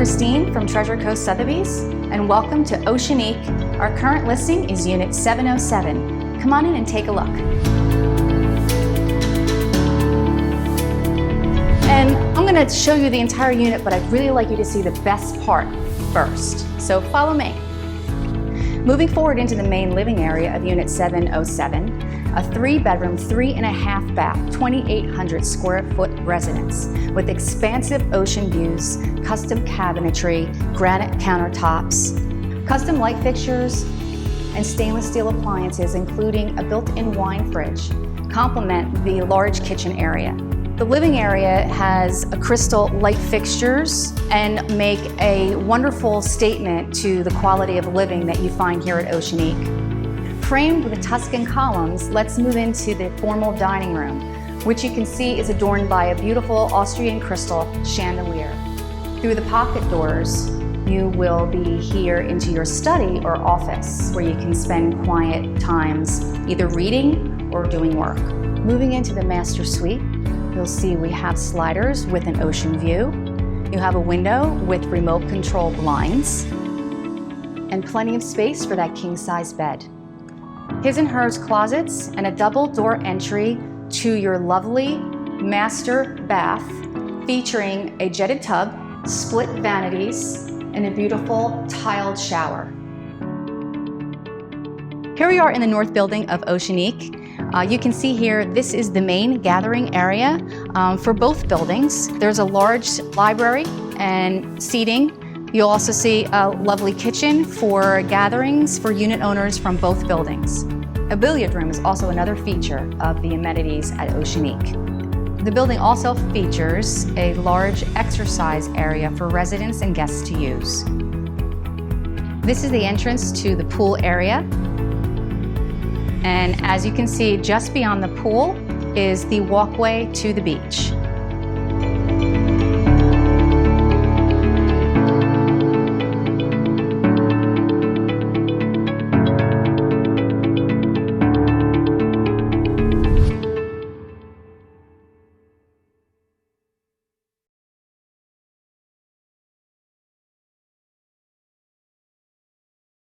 Christine from Treasure Coast Sotheby's, and welcome to Oceanique. Our current listing is Unit 707. Come on in and take a look. And I'm going to show you the entire unit, but I'd really like you to see the best part first. So follow me. Moving forward into the main living area of Unit 707, a 3-bedroom, 3.5 bath, 2,800 square foot residence with expansive ocean views, custom cabinetry, granite countertops, custom light fixtures, and stainless steel appliances, including a built-in wine fridge, complement the large kitchen area. The living area has crystal light fixtures and make a wonderful statement to the quality of living that you find here at Oceanique. Framed with Tuscan columns, let's move into the formal dining room, which you can see is adorned by a beautiful Austrian crystal chandelier. Through the pocket doors, you will be here into your study or office, where you can spend quiet times either reading or doing work. Moving into the master suite, you'll see we have sliders with an ocean view. You have a window with remote control blinds and plenty of space for that king-size bed. His and hers closets and a double door entry to your lovely master bath, featuring a jetted tub, split vanities, and a beautiful tiled shower. Here we are in the north building of Oceanique. You can see here, this is the main gathering area for both buildings. There's a large library and seating. You'll also see a lovely kitchen for gatherings for unit owners from both buildings. A billiard room is also another feature of the amenities at Oceanique. The building also features a large exercise area for residents and guests to use. This is the entrance to the pool area. And as you can see, just beyond the pool is the walkway to the beach.